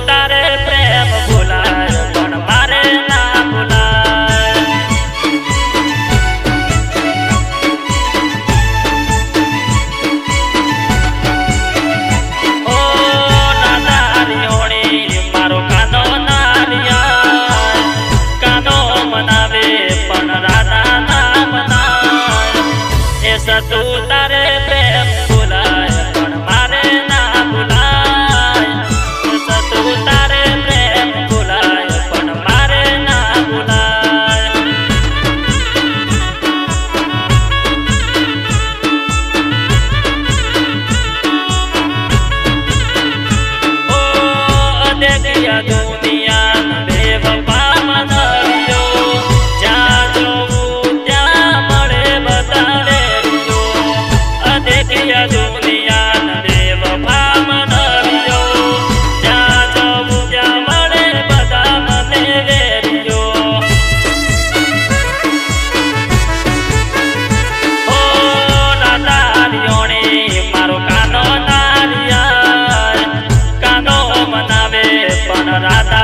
તારે પ્રેમ ભૂલાય પણ મારે ના ભૂલાય ઓ નાદારી હોણી મારો કાનો નારિયા કાનો મનાવે પણ રાધા ના મનાય એ સતુ તારે પ્રેમ ભૂલાય પણ મારે ના ભૂલાય એ સતુ તારે પ્રેમ ભૂલાય પણ મારે ના ભૂલાય ઓ અદેખિયા દુનિયા બેવફા મનાવ્યો જ્યાં જોવું ત્યાં મળે બતાવે અદેખિયા દુનિયા બેવફા મનાવ્યો જ્યાં જોવું ત્યાં મળે બધા મને વેર્યો ઓ નાદારીઓણી મારો કાનો નારિયા કાનો મનાવે પણ રાધા